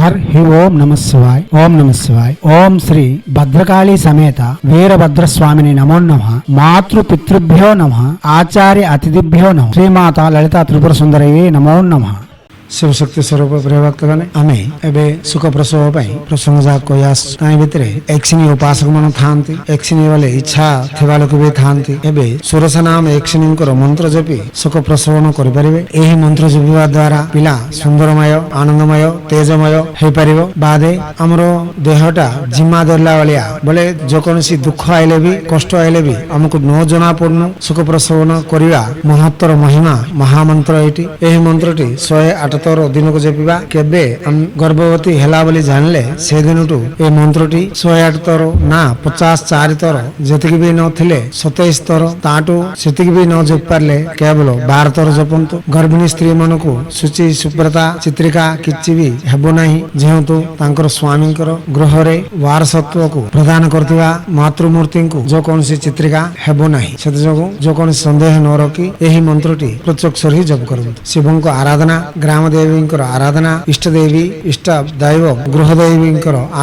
హి ఓం నమః శివాయ ఓం నమః శివాయ ఓం శ్రీ భద్రకాళీ సమేత వీరభద్రస్వామిని నమో నమః మాతృ పితృభ్యో నమః ఆచార్య అతిథిభ్యో నమః శ్రీమాత లలితా త్రిపుర సుందరయే నమో నమః। शिवशक्ति स्वरूप प्रियभक्तगण आमे एबे सुख प्रसव पई प्रसंग जात कोयास ताई भितरे एकसिनी उपासक मन थांती एकसिनी वाले इच्छा थिबा लोक बे थांती एबे सुरसा नाम एकसिनी को मंत्र जपी सुख प्रसवन करि परिबे। एही मंत्र जपिवा द्वारा पिला सुंदरमय आनंदमय तेजमय हे परिबो। बादे हमरो देहटा जिम्मा धरला वालिया बोले जो कोनसी दुख आइले भी कष्ट आइले भी हमको न जना पड़नु सुख प्रसवन करिवा महत्तर महिमा महामंत्र एटी। एही मंत्रटी 108 तोर दिन को जपिबा केबे गर्भवती हेला बोली जानले से दिनटू ए मंत्रटी 108 तोर ना 54 तोर जतिक भी न थिले 27 तोर ताटू सेतिक भी न जप पारले केवल 12 तोर जपंतु। गर्भिणी स्त्री मन को सुचि सुब्रता चित्रिका किछि भी हेबो नाही जेहेतु तांकर स्वामी गृह रे वारसत्व को प्रदान करथिबा मातृमूर्ति को जो कोनसी चित्रिका हेबो नाही से जोगु जो कोन संदेह न रखी एही मंत्रटी प्रत्यक्ष ही जप करंतु। शिवं को आराधना ग्राम देवी आराधना इष्ट देवी इष्ट दैव गृह देवी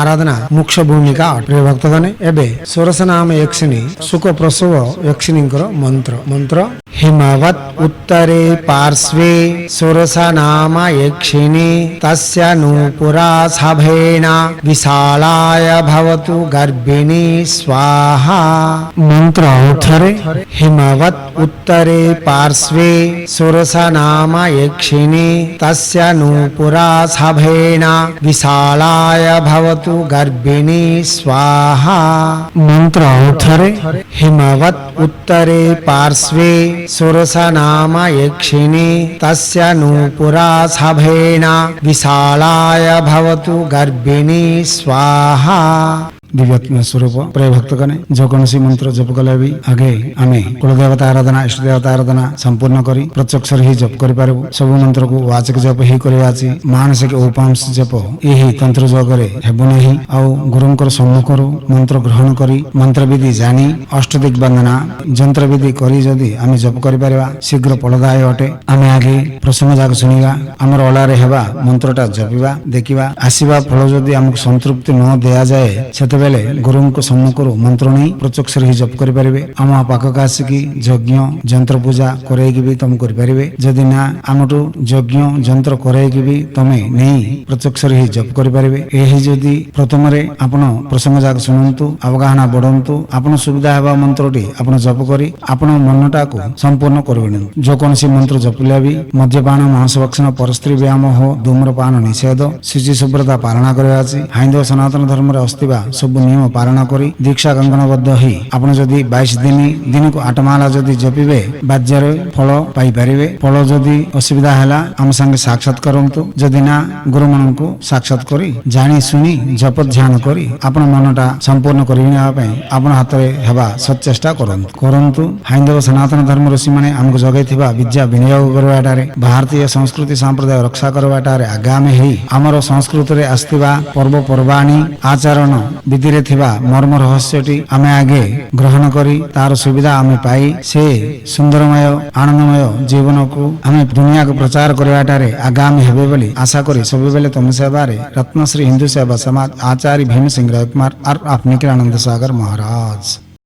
आराधना मुख्य भूमिका प्रिय भक्तगण एबे सोरस नाम यक्षिणी सुख प्रसव यक्षिणी मंत्र मंत्र हिमवत् उत्तरे पार्श्वे सोरसा नाम यक्षिणी तस्य नूपुरा सभेन विशालाय भवतु गर्भिणी स्वाहा। मंत्र उत्तरे हिमवत् उत्तरे पार्श्वे सोरसा नाम यक्षिणी तस्य नूपुरा सभेन विशालाय भवतु गर्भिणी स्वाहा। मंत्र उत्तरे हिमवत् उत्तरे पार्श्वे सोरसा नाम यक्षिणी तस्य नूपुरा सभेन विशालाय भवतु गर्भिणी स्वाहा। दिव्यात्म स्वरूप प्रिय भक्तगण जो कौन मंत्र जप कले भी आगे आमे कुलदेवता आराधना इष्ट देवता आराधना संपूर्ण करी प्रत्यक्ष ही जप कर पारबु। सब मंत्र को वाचक जप ही करवाची मानसिक उपांश जप यही तंत्र जगरे हेबो नहीं। आउ गुरुंकर सम्मुखरु मंत्र ग्रहण करी मंत्र विधि जानी अष्टदिक वंदना जंत्र विधि करी जदि आमे जप कर पारबा शीघ्र फलदायी अटे। आमे आगे प्रसंग जाक सुनिबा हमर ओलारे हेबा मंत्रटा जपिबा देखिबा आसीबा फल जदि हमक संतृप्ति न दिया जाए सेते बेले गुरु को सम्मुखरु मंत्र नहीं प्रत्यक्ष ही जप करि परिबे। आम पाखक आसिकी यज्ञ जंत्र पूजा करैकी भी तुम करि परिबे। जदि ना आमटू यज्ञ जंत्र करैकी भी तमे नहीं प्रत्यक्ष ही जप करि परिबे। एही जदि प्रथम रे आपण प्रसंग जाक सुनंतु अवगाहना बढ़ंतु आपण सुविधा हेबा मंत्रटी आपण जप करी आपण मनटा को संपूर्ण करबेन। जो कोनसी मंत्र जपिला भी मद्यपान मांसभक्षण परस्त्री व्यायाम हो धूम्रपान निषेध शुचि शुभ्रता पालना करबाची हिंदू सनातन धर्म रे अस्तिबा सब नियम पालना करी दीक्षा कंकणबद्ध ही आपण जदि 22 दिन को 8 माला जदि जपिबे बाज्यर फल पाई परिबे। फल जदि असुविधा हैला हम संगे साक्षात करंतु जदि ना गुरु मन को साक्षात करी जानी सुनी जप ध्यान करी आपण मनटा संपूर्ण करिना पई आपण हाथ रे हेबा सचेष्टा करंतु। हिंदू सनातन धर्म ऋषि माने हमको जगैथिबा विद्या विनियोग करबाटारे भारतीय संस्कृति संप्रदाय रक्षा करबाटारे आगामी ही हमर संस्कृति रे आस्तिबा पर्व पर्वाणी आचरण विधि रे थिबा मर्म रहस्यटी आमे आगे ग्रहण करी तार सुविधा आमे पाई से सुंदरमय आनंदमय जीवन को आमे दुनिया को प्रचार करबाटारे आगामी हेबे बोली आशा करी सब बेले तुम सेवारे रत्नश्री हिंदू सेवा समाज आचार्य भीम सिंह राय कुमार और अपने आनंद सागर महाराज।